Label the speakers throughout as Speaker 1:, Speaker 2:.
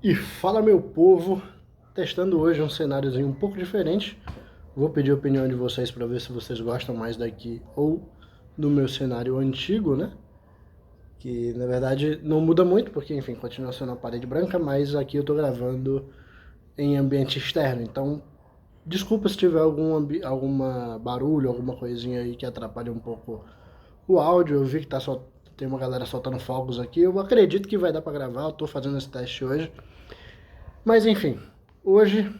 Speaker 1: E fala, meu povo, testando hoje um cenáriozinho um pouco diferente. Vou pedir a opinião de vocês para ver se vocês gostam mais daqui ou do meu cenário antigo, né? Que na verdade não muda muito, porque enfim, continua sendo a parede branca, mas aqui eu tô gravando em ambiente externo. Então, desculpa se tiver alguma barulho, alguma coisinha aí que atrapalhe um pouco o áudio. Eu vi que tem uma galera soltando fogos aqui. Eu acredito que vai dar para gravar, eu tô fazendo esse teste hoje. Mas enfim, hoje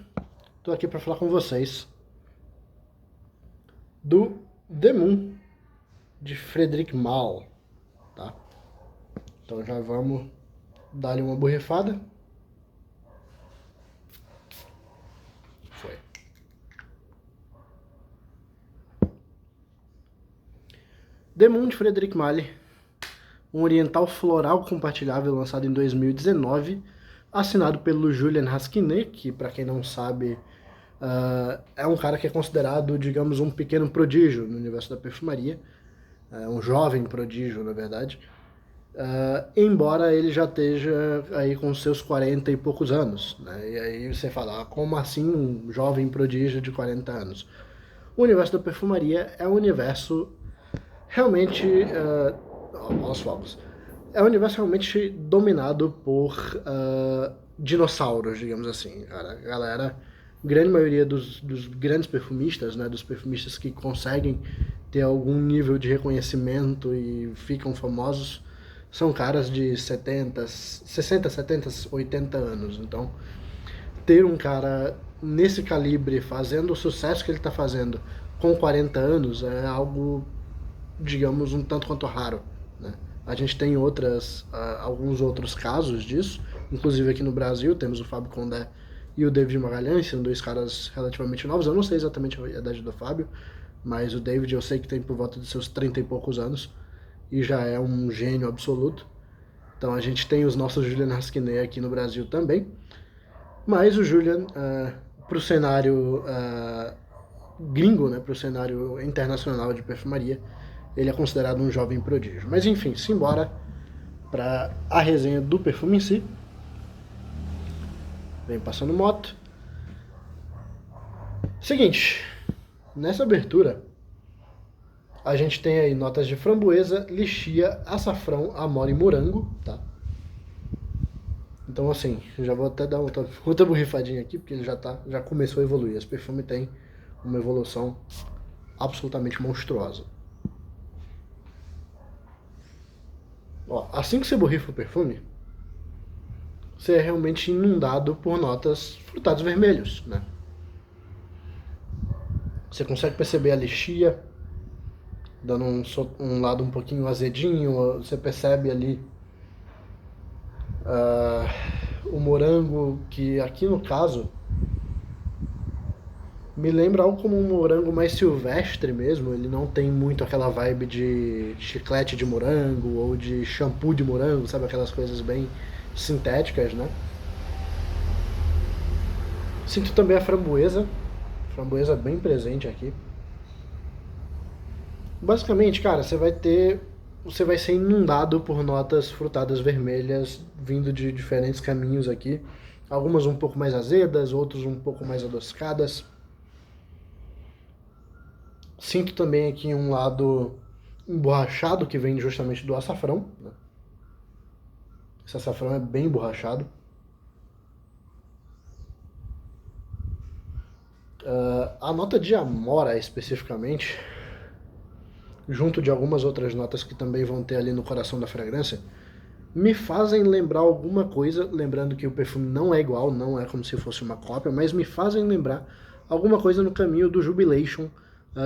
Speaker 1: estou aqui para falar com vocês do The Moon, de Frederic Malle, tá? Então já vamos dar-lhe uma borrifada. Foi. The Moon, de Frederic Malle, um oriental floral compartilhável lançado em 2019, assinado pelo Julian Rasquinet, que para quem não sabe é um cara que é considerado, digamos, um pequeno prodígio no universo da perfumaria, um jovem prodígio, na verdade. Embora ele já esteja aí com seus 40 e poucos anos, né? E aí você fala, como assim um jovem prodígio de 40 anos? O universo da perfumaria é um universo realmente... aos fogos. É um universo realmente dominado por dinossauros, digamos assim, cara. A galera, grande maioria dos grandes perfumistas, né, dos perfumistas que conseguem ter algum nível de reconhecimento e ficam famosos, são caras de 70, 60, 70, 80 anos. Então, ter um cara nesse calibre fazendo o sucesso que ele está fazendo com 40 anos é algo, digamos, um tanto quanto raro, né? A gente tem alguns outros casos disso, inclusive aqui no Brasil temos o Fábio Condé e o David Magalhães, são dois caras relativamente novos. Eu não sei exatamente a idade do Fábio, mas o David eu sei que tem por volta de seus 30 e poucos anos e já é um gênio absoluto. Então a gente tem os nossos Julian Rasquinet aqui no Brasil também, mas o Julian, para o cenário gringo, né, para o cenário internacional de perfumaria, ele é considerado um jovem prodígio. Mas enfim, simbora para a resenha do perfume em si. Vem passando moto. Seguinte, nessa abertura a gente tem aí notas de framboesa, lixia, açafrão, amora e morango, tá? Então assim, já vou até dar outra borrifadinha aqui, porque ele já começou a evoluir. Esse perfume tem uma evolução absolutamente monstruosa. Ó, assim que você borrifa o perfume, você é realmente inundado por notas frutados vermelhos, né? Você consegue perceber a lixia, dando um lado um pouquinho azedinho, você percebe ali o morango, que aqui no caso me lembra algo como um morango mais silvestre mesmo. Ele não tem muito aquela vibe de chiclete de morango ou de shampoo de morango, sabe? Aquelas coisas bem sintéticas, né? Sinto também a framboesa bem presente aqui. Basicamente, cara, você vai ser inundado por notas frutadas vermelhas vindo de diferentes caminhos aqui. Algumas um pouco mais azedas, outros um pouco mais adocicadas. Sinto também aqui um lado emborrachado que vem justamente do açafrão, né? Esse açafrão é bem emborrachado. A nota de amora, especificamente, junto de algumas outras notas que também vão ter ali no coração da fragrância, me fazem lembrar alguma coisa, lembrando que o perfume não é igual, não é como se fosse uma cópia, mas me fazem lembrar alguma coisa no caminho do Jubilation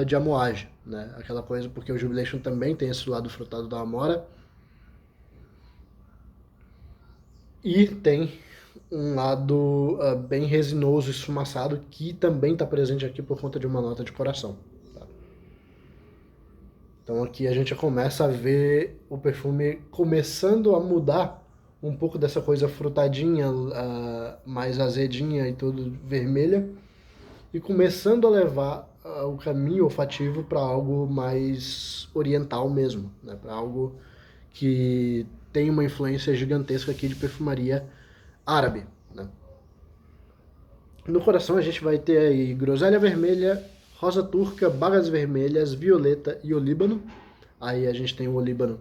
Speaker 1: de Amouage, né? Aquela coisa, porque o Jubilation também tem esse lado frutado da amora e tem um lado bem resinoso e esfumaçado que também está presente aqui por conta de uma nota de coração. Tá? Então aqui a gente já começa a ver o perfume começando a mudar um pouco dessa coisa frutadinha, mais azedinha e tudo vermelha, e começando a levar o caminho olfativo para algo mais oriental mesmo, né? Para algo que tem uma influência gigantesca aqui de perfumaria árabe, né? No coração a gente vai ter aí groselha vermelha, rosa turca, bagas vermelhas, violeta e olíbano. Aí a gente tem o olíbano,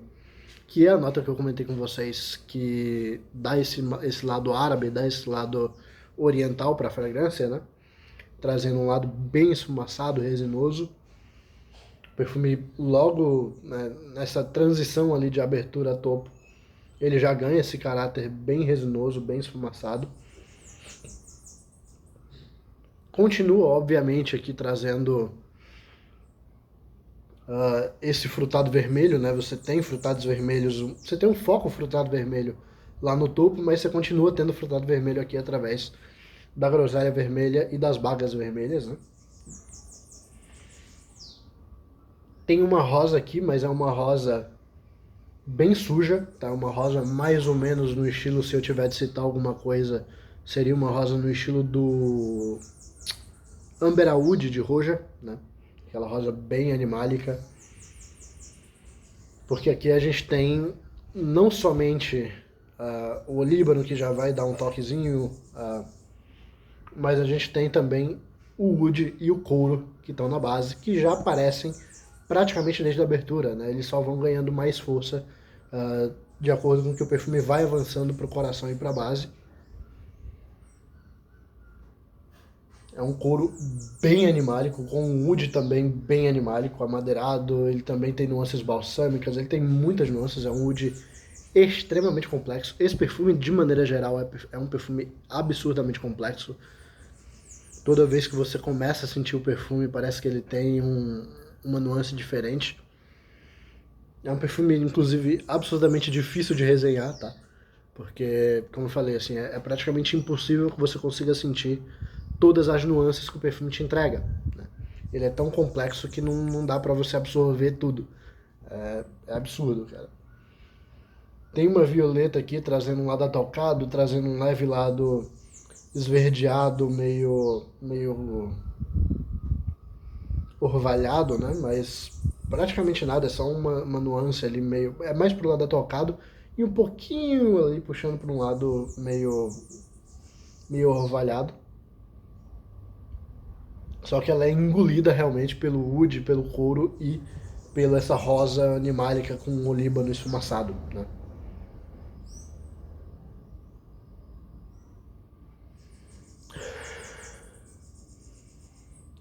Speaker 1: que é a nota que eu comentei com vocês, que dá esse lado árabe, dá esse lado oriental para a fragrância, né? Trazendo um lado bem esfumaçado, resinoso. O perfume logo, né, nessa transição ali de abertura a topo, ele já ganha esse caráter bem resinoso, bem esfumaçado. Continua, obviamente, aqui trazendo esse frutado vermelho, né? Você tem frutados vermelhos, você tem um foco frutado vermelho lá no topo, mas você continua tendo frutado vermelho aqui através da groselha vermelha e das bagas vermelhas, né? Tem uma rosa aqui, mas é uma rosa bem suja, tá? Uma rosa mais ou menos no estilo, se eu tiver de citar alguma coisa, seria uma rosa no estilo do Amber Oud de Roja, né? Aquela rosa bem animálica. Porque aqui a gente tem não somente o olíbano, que já vai dar um toquezinho, mas a gente tem também o oud e o couro, que estão na base, que já aparecem praticamente desde a abertura, né? Eles só vão ganhando mais força de acordo com que o perfume vai avançando para o coração e para a base. É um couro bem animálico, com um oud também bem animálico, amadeirado. Ele também tem nuances balsâmicas, ele tem muitas nuances. É um oud extremamente complexo. Esse perfume, de maneira geral, é um perfume absurdamente complexo. Toda vez que você começa a sentir o perfume, parece que ele tem uma nuance diferente. É um perfume, inclusive, absurdamente difícil de resenhar, tá? Porque, como eu falei, assim, é praticamente impossível que você consiga sentir todas as nuances que o perfume te entrega, né? Ele é tão complexo que não dá pra você absorver tudo. É absurdo, cara. Tem uma violeta aqui trazendo um lado atalcado, trazendo um leve lado esverdeado, meio orvalhado, né? Mas praticamente nada, é só uma nuance ali meio... É mais pro lado atalcado e um pouquinho ali puxando para um lado meio orvalhado. Só que ela é engolida realmente pelo oud, pelo couro e pela essa rosa animálica com o olíbano esfumaçado, né?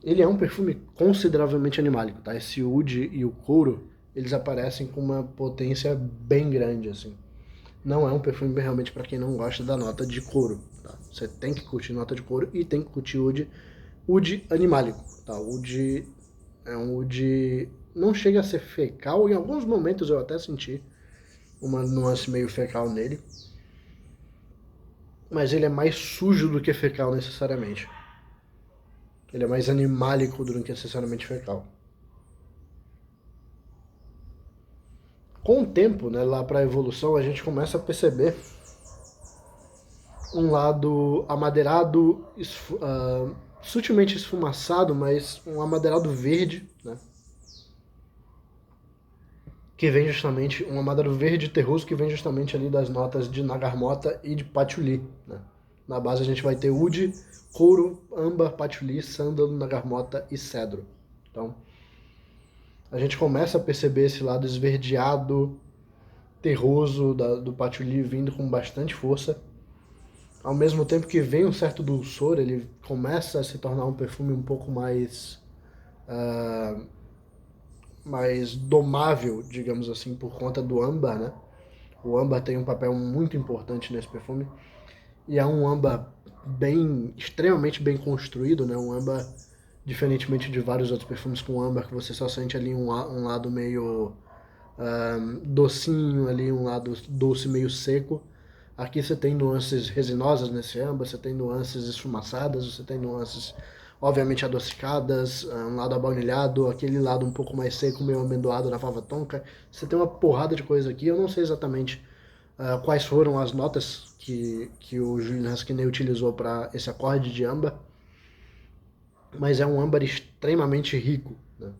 Speaker 1: Ele é um perfume consideravelmente animálico, tá? Esse oud e o couro, eles aparecem com uma potência bem grande, assim. Não é um perfume realmente para quem não gosta da nota de couro, tá? Você tem que curtir nota de couro e tem que curtir oud animálico, tá? Oud é um oud... Não chega a ser fecal, em alguns momentos eu até senti uma nuance meio fecal nele, mas ele é mais sujo do que fecal necessariamente. Ele é mais animálico do que necessariamente fecal. Com o tempo, né, lá para a evolução, a gente começa a perceber um lado amadeirado, sutilmente esfumaçado, mas um amadeirado verde, né? Que vem justamente, um amadeirado verde terroso que vem justamente ali das notas de nagarmota e de patchouli, né? Na base a gente vai ter oud, couro, âmbar, patchouli, sândalo, nagarmota e cedro. Então, a gente começa a perceber esse lado esverdeado, terroso do patchouli vindo com bastante força. Ao mesmo tempo que vem um certo dulçor, ele começa a se tornar um perfume um pouco mais domável, digamos assim, por conta do âmbar, né? O âmbar tem um papel muito importante nesse perfume. E é um âmbar extremamente bem construído, né? Um âmbar, diferentemente de vários outros perfumes com âmbar, que você só sente ali um lado meio docinho, ali um lado doce meio seco. Aqui você tem nuances resinosas nesse âmbar, você tem nuances esfumaçadas, você tem nuances obviamente adocicadas, um lado abaunilhado, aquele lado um pouco mais seco, meio amendoado na fava tonka. Você tem uma porrada de coisa aqui, eu não sei exatamente quais foram as notas que o Julian Rasquinet utilizou para esse acorde de âmbar, mas é um âmbar extremamente rico, né?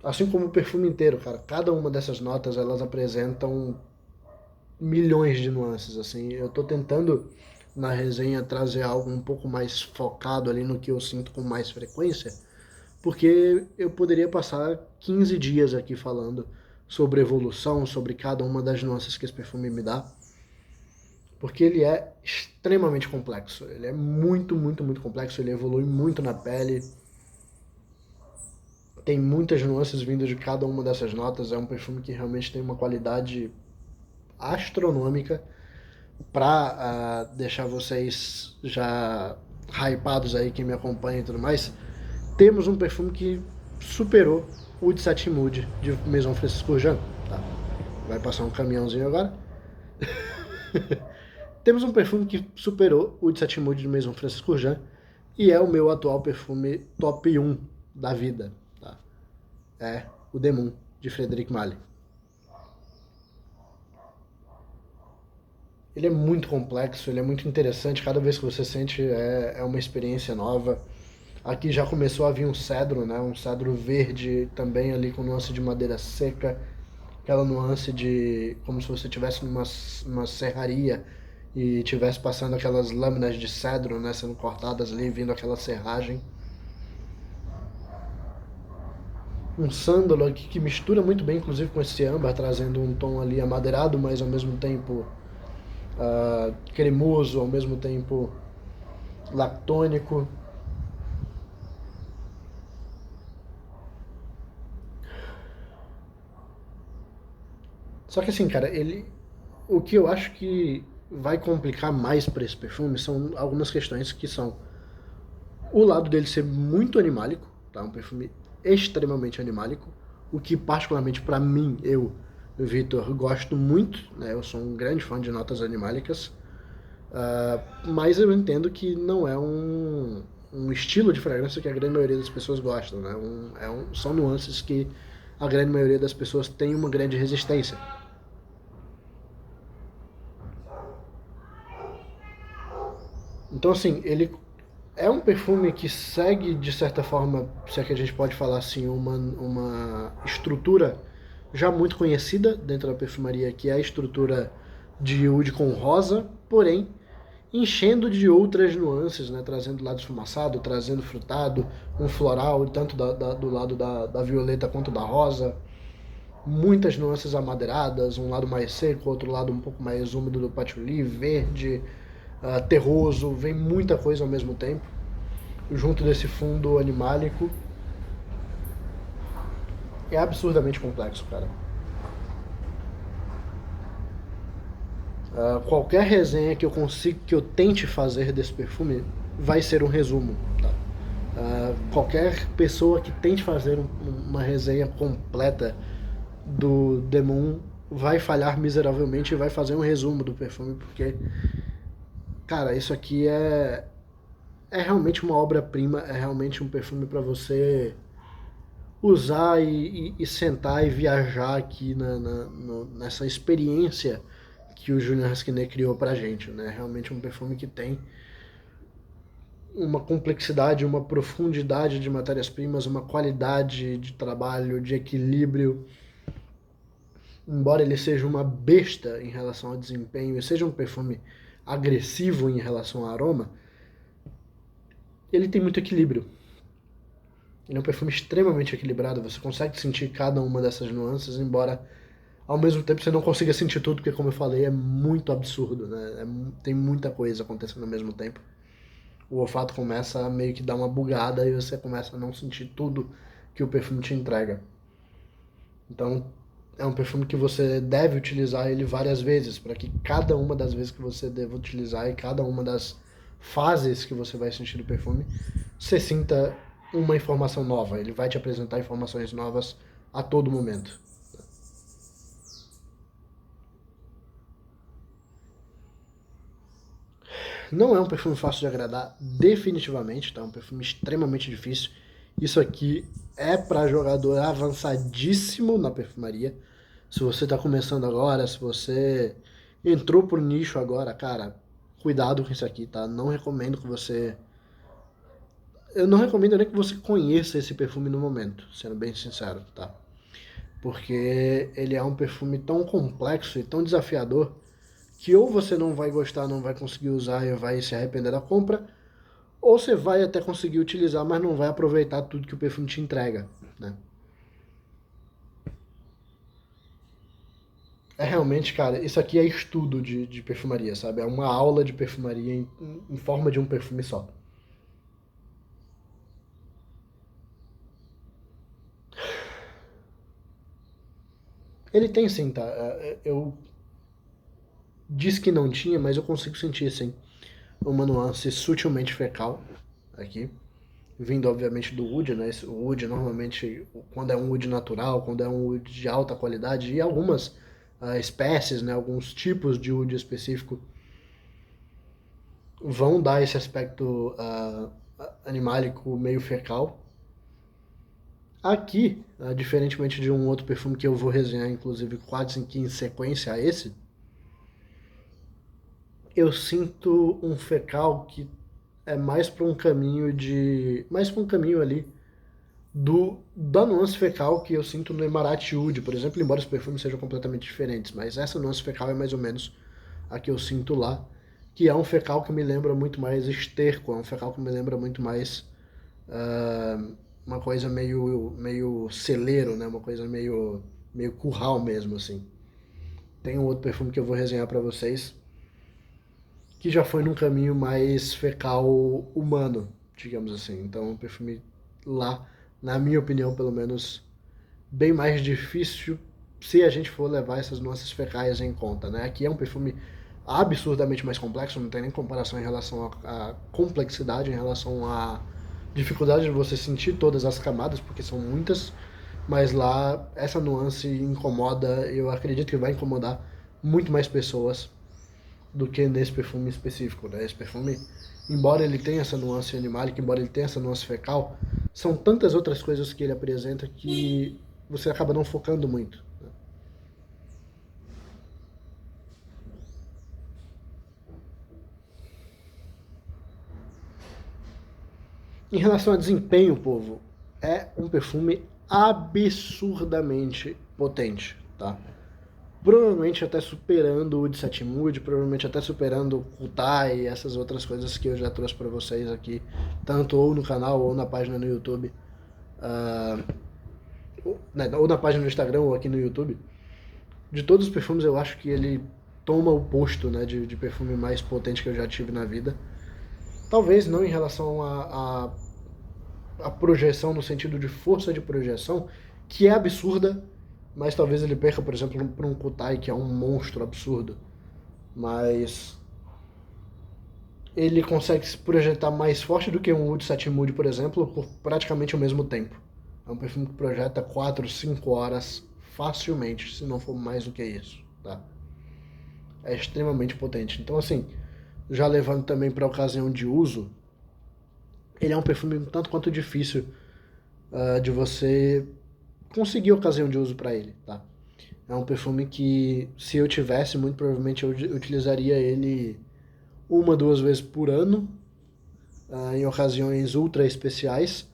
Speaker 1: Assim como o perfume inteiro, cara. Cada uma dessas notas, elas apresentam milhões de nuances, assim. Eu tô tentando na resenha trazer algo um pouco mais focado ali no que eu sinto com mais frequência, porque eu poderia passar 15 dias aqui falando sobre evolução, sobre cada uma das nuances que esse perfume me dá, porque ele é extremamente complexo. Ele é muito, muito, muito complexo, ele evolui muito na pele, tem muitas nuances vindo de cada uma dessas notas, é um perfume que realmente tem uma qualidade astronômica para deixar vocês já hypados aí, quem me acompanha e tudo mais. Temos um perfume que superou o de Satin Mood de Maison Francisco Jean. Tá? Vai passar um caminhãozinho agora. Temos um perfume que superou o de Satin Mood de Maison Francisco Jean e é o meu atual perfume top 1 da vida. Tá? É o Demon de Frédéric Malle. Ele é muito complexo, ele é muito interessante, cada vez que você sente é uma experiência nova. Aqui já começou a vir um cedro, né? Um cedro verde também ali com nuance de madeira seca, aquela nuance de como se você estivesse numa serraria e estivesse passando aquelas lâminas de cedro, né? Sendo cortadas ali, vindo aquela serragem. Um sândalo aqui que mistura muito bem, inclusive com esse âmbar, trazendo um tom ali amadeirado, mas ao mesmo tempo cremoso, ao mesmo tempo lactônico. Só que assim, cara, o que eu acho que vai complicar mais para esse perfume são algumas questões que são o lado dele ser muito animálico, tá? Um perfume extremamente animálico, o que particularmente para mim, Vitor, gosto muito, né? Eu sou um grande fã de notas animálicas, mas eu entendo que não é um estilo de fragrância que a grande maioria das pessoas gostam, né? São nuances que a grande maioria das pessoas tem uma grande resistência. Então, assim, ele é um perfume que segue, de certa forma, se é que a gente pode falar assim, uma estrutura já muito conhecida dentro da perfumaria, que é a estrutura de oud com rosa, porém enchendo de outras nuances, né? Trazendo lado esfumaçado, trazendo frutado, um floral, tanto do lado da violeta quanto da rosa. Muitas nuances amadeiradas, um lado mais seco, outro lado um pouco mais úmido do patchouli, verde, terroso, vem muita coisa ao mesmo tempo, junto desse fundo animálico. É absurdamente complexo, cara. Qualquer resenha que eu tente fazer desse perfume vai ser um resumo, tá? Qualquer pessoa que tente fazer uma resenha completa do Demon vai falhar miseravelmente e vai fazer um resumo do perfume, porque, cara, isso aqui é realmente uma obra-prima, é realmente um perfume para você usar e sentar e viajar aqui nessa experiência que o Junior Rasquinet criou pra gente, né? Realmente um perfume que tem uma complexidade, uma profundidade de matérias-primas, uma qualidade de trabalho, de equilíbrio. Embora ele seja uma besta em relação ao desempenho e seja um perfume agressivo em relação ao aroma, ele tem muito equilíbrio. Ele é um perfume extremamente equilibrado, você consegue sentir cada uma dessas nuances, embora ao mesmo tempo você não consiga sentir tudo, porque como eu falei, é muito absurdo, né? Tem muita coisa acontecendo ao mesmo tempo. O olfato começa a meio que dar uma bugada e você começa a não sentir tudo que o perfume te entrega. Então, é um perfume que você deve utilizar ele várias vezes, para que cada uma das vezes que você deve utilizar e cada uma das fases que você vai sentir do perfume, você sinta uma informação nova. Ele vai te apresentar informações novas a todo momento. Não é um perfume fácil de agradar, definitivamente, tá? É um perfume extremamente difícil. Isso aqui é para jogador avançadíssimo na perfumaria. Se você tá começando agora, se você entrou pro nicho agora, cara, cuidado com isso aqui, tá? Não recomendo que você... Eu não recomendo nem que você conheça esse perfume no momento, sendo bem sincero, tá? Porque ele é um perfume tão complexo e tão desafiador que ou você não vai gostar, não vai conseguir usar e vai se arrepender da compra, ou você vai até conseguir utilizar, mas não vai aproveitar tudo que o perfume te entrega, né? É realmente, cara, isso aqui é estudo de perfumaria, sabe? É uma aula de perfumaria em forma de um perfume só. Ele tem sim, tá? Eu disse que não tinha, mas eu consigo sentir sim uma nuance sutilmente fecal aqui. Vindo obviamente do wood, né? O wood normalmente, quando é um wood natural, quando é um wood de alta qualidade, e algumas espécies, né? Alguns tipos de wood específico vão dar esse aspecto animálico meio fecal. Aqui, diferentemente de um outro perfume que eu vou resenhar, inclusive quase que em sequência a esse, eu sinto um fecal que é mais para um caminho mais para um caminho ali da nuance fecal que eu sinto no Emarati Oud, por exemplo, embora os perfumes sejam completamente diferentes, mas essa nuance fecal é mais ou menos a que eu sinto lá, que é um fecal que me lembra muito mais esterco, é um fecal que me lembra muito mais uma coisa meio celeiro, né? Uma coisa meio curral mesmo, assim. Tem um outro perfume que eu vou resenhar para vocês, que já foi num caminho mais fecal humano, digamos assim. Então, um perfume lá, na minha opinião, pelo menos, bem mais difícil se a gente for levar essas nuances fecais em conta, né? Aqui é um perfume absurdamente mais complexo, não tem nem comparação em relação à complexidade, em relação à dificuldade de você sentir todas as camadas, porque são muitas, mas lá essa nuance incomoda, eu acredito que vai incomodar muito mais pessoas do que nesse perfume específico, né? Esse perfume, embora ele tenha essa nuance animálica, embora ele tenha essa nuance fecal, são tantas outras coisas que ele apresenta que você acaba não focando muito. Né? Em relação a desempenho, povo, é um perfume absurdamente potente, tá? Provavelmente até superando o de Setmood, provavelmente até superando o Kutai e essas outras coisas que eu já trouxe para vocês aqui, tanto ou no canal ou na página no YouTube, ou na página no Instagram ou aqui no YouTube. De todos os perfumes, eu acho que ele toma o posto, né, de perfume mais potente que eu já tive na vida. Talvez não em relação a projeção no sentido de força de projeção, que é absurda, mas talvez ele perca, por exemplo, para um Kutai, que é um monstro absurdo. Mas ele consegue se projetar mais forte do que um Oud Satimood, por exemplo, por praticamente o mesmo tempo. É um perfume que projeta 4, 5 horas facilmente, se não for mais do que isso, tá? É extremamente potente. Então, assim, já levando também para a ocasião de uso, ele é um perfume um tanto quanto difícil de você conseguir ocasião de uso para ele, tá? É um perfume que, se eu tivesse, muito provavelmente eu utilizaria ele uma, duas vezes por ano, em ocasiões ultra especiais,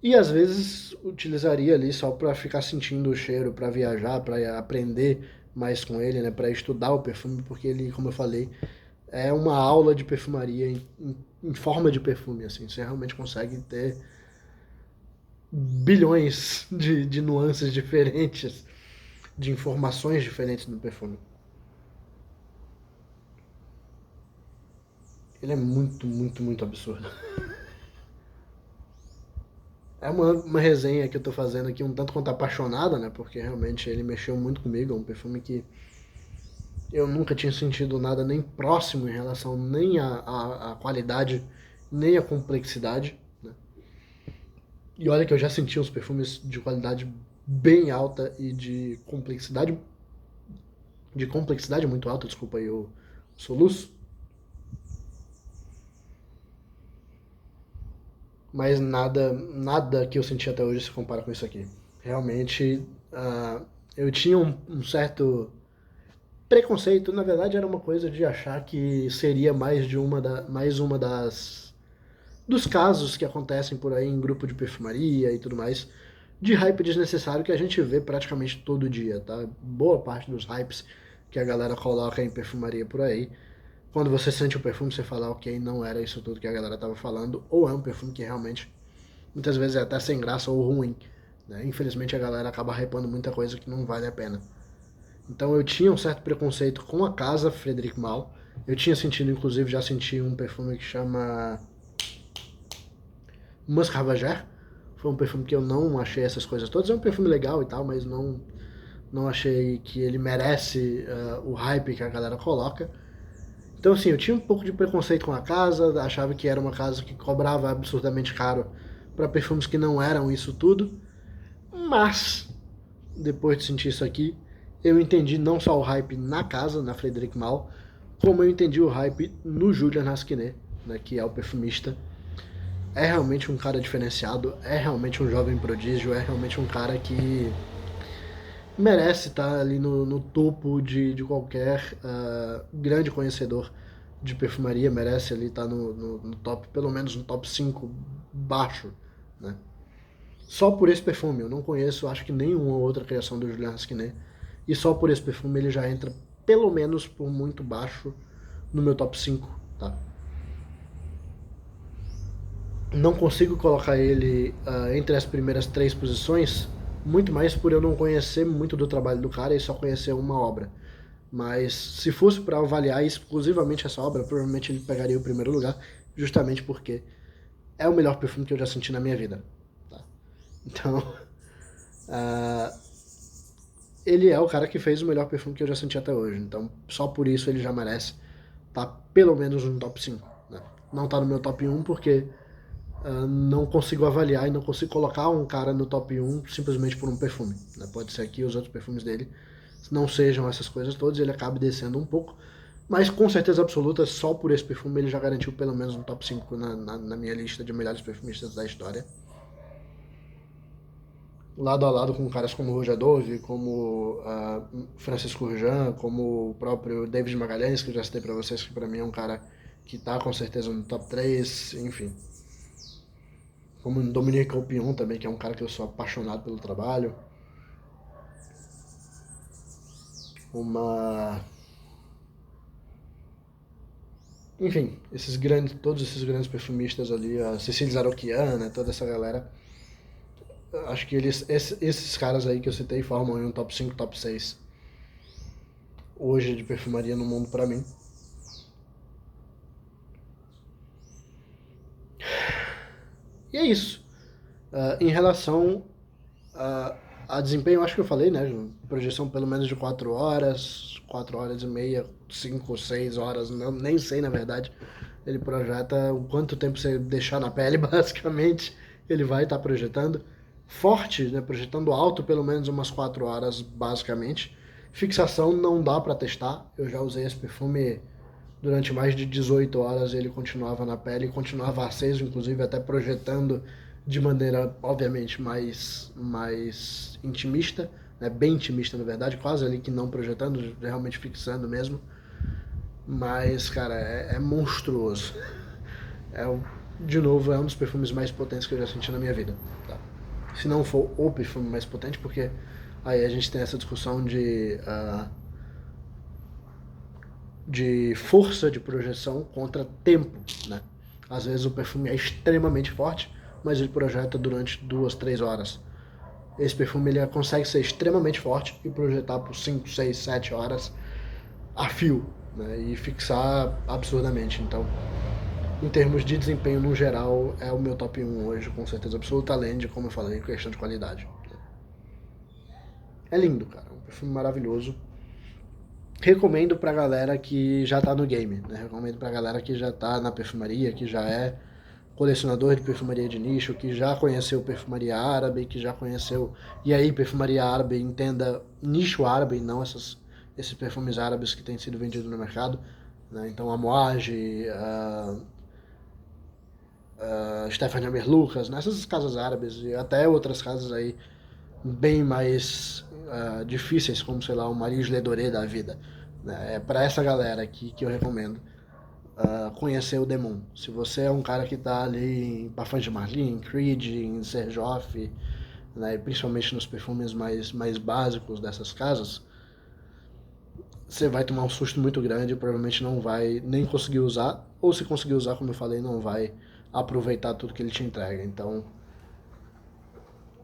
Speaker 1: e às vezes utilizaria ali só para ficar sentindo o cheiro, para viajar, para aprender mais com ele, né, para estudar o perfume, porque ele, como eu falei, é uma aula de perfumaria em forma de perfume, assim. Você realmente consegue ter bilhões de nuances diferentes, de informações diferentes no perfume. Ele é muito, muito, muito absurdo. É uma resenha que eu tô fazendo aqui um tanto quanto apaixonada, né? Porque realmente ele mexeu muito comigo. É um perfume que eu nunca tinha sentido nada nem próximo em relação nem à qualidade, nem à complexidade. Né? E olha que eu já senti uns perfumes de qualidade bem alta e de complexidade muito alta, desculpa aí o soluço, mas nada que eu senti até hoje se compara com isso aqui. Realmente, eu tinha um certo preconceito, na verdade era uma coisa de achar que seria mais uma das dos casos que acontecem por aí em grupo de perfumaria e tudo mais, de hype desnecessário que a gente vê praticamente todo dia, tá? Boa parte dos hypes que a galera coloca em perfumaria por aí. Quando você sente o perfume, você fala, ok, não era isso tudo que a galera tava falando, ou é um perfume que realmente, muitas vezes é até sem graça ou ruim, né? Infelizmente a galera acaba hypando muita coisa que não vale a pena. Então eu tinha um certo preconceito com a casa Frederic Malle. Eu tinha sentido, inclusive, já senti um perfume que chama Musc Ravageur. Foi um perfume que eu não achei essas coisas todas. É um perfume legal e tal, mas não achei que ele merece o hype que a galera coloca. Então, assim, eu tinha um pouco de preconceito com a casa, achava que era uma casa que cobrava absurdamente caro para perfumes que não eram isso tudo. Mas, depois de sentir isso aqui, eu entendi não só o hype na casa, na Frederic Malle, como eu entendi o hype no Julian Rasquinet, né, que é o perfumista. É realmente um cara diferenciado, é realmente um jovem prodígio, é realmente um cara que merece estar ali no topo de qualquer grande conhecedor de perfumaria, merece ali estar no top, pelo menos no top 5 baixo, né? Só por esse perfume, eu não conheço, acho que nenhuma outra criação do Julian Rasquinet, e só por esse perfume ele já entra pelo menos por muito baixo no meu top 5, tá? Não consigo colocar ele entre as primeiras 3 posições, muito mais por eu não conhecer muito do trabalho do cara e só conhecer uma obra. Mas se fosse para avaliar exclusivamente essa obra, provavelmente ele pegaria o primeiro lugar, justamente porque é o melhor perfume que eu já senti na minha vida. Tá? Então, uh, ele é o cara que fez o melhor perfume que eu já senti até hoje. Então, só por isso ele já merece estar pelo menos no top 5. Né? Não tá no meu top 1 porque não consigo avaliar e não consigo colocar um cara no top 1 simplesmente por um perfume. Né? Pode ser que os outros perfumes dele não sejam essas coisas todas e ele acabe descendo um pouco, mas com certeza absoluta, só por esse perfume ele já garantiu pelo menos um top 5 na minha lista de melhores perfumistas da história. Lado a lado com caras como Roger Dove, como Francisco Urjan, como o próprio David Magalhães, que eu já citei pra vocês, que pra mim é um cara que tá com certeza no top 3, enfim. Como Dominique Oppion também, que é um cara que eu sou apaixonado pelo trabalho. Enfim, todos esses grandes perfumistas ali, a Cecília Zaroquian, né, toda essa galera. Acho que esses caras aí que eu citei formam um top 5, top 6 hoje de perfumaria no mundo pra mim. E é isso. Em relação a desempenho, acho que eu falei, né? Projeção pelo menos de 4 horas, 4 horas e meia, 5, 6 horas, não, nem sei na verdade. Ele projeta o quanto tempo você deixar na pele, basicamente, ele vai estar projetando. Forte, né? Projetando alto pelo menos umas 4 horas, basicamente. Fixação não dá para testar. Eu já usei esse perfume durante mais de 18 horas, ele continuava na pele, continuava aceso, inclusive até projetando de maneira, obviamente, mais intimista, né? Bem intimista na verdade, quase ali que não projetando, realmente fixando mesmo. Mas, cara, é monstruoso. De novo, é um dos perfumes mais potentes que eu já senti na minha vida. Tá? Se não for o perfume mais potente, porque aí a gente tem essa discussão de força de projeção contra tempo, né? Às vezes o perfume é extremamente forte, mas ele projeta durante 2, 3 horas. Esse perfume ele consegue ser extremamente forte e projetar por 5, 6, 7 horas a fio, né? E fixar absurdamente. Então, em termos de desempenho no geral, é o meu top 1 hoje, com certeza absoluta, além de, como eu falei, questão de qualidade. É lindo, cara. Um perfume maravilhoso. Recomendo pra galera que já tá no game, né? Recomendo pra galera que já tá na perfumaria, que já é colecionador de perfumaria de nicho, que já conheceu perfumaria árabe, que já conheceu... E aí, perfumaria árabe, entenda nicho árabe, não esses perfumes árabes que têm sido vendidos no mercado. Né? Então, Amouage, Stephanie Amer Lucas, nessas casas árabes e até outras casas aí bem mais difíceis, como, sei lá, o Maris Ledoré da vida. Né? É para essa galera aqui que eu recomendo conhecer o Demon. Se você é um cara que tá ali em Parfum de Marlin, em Creed, em Serjoff, né, principalmente nos perfumes mais básicos dessas casas, você vai tomar um susto muito grande, provavelmente não vai nem conseguir usar, ou se conseguir usar, como eu falei, não vai aproveitar tudo que ele te entrega. Então,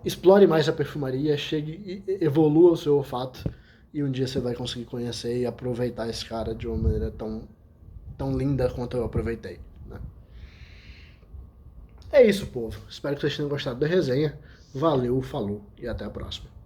Speaker 1: explore mais a perfumaria, chegue e evolua o seu olfato, e um dia você vai conseguir conhecer e aproveitar esse cara de uma maneira tão linda quanto eu aproveitei, né? É isso, povo. Espero que vocês tenham gostado da resenha. Valeu, falou e até a próxima.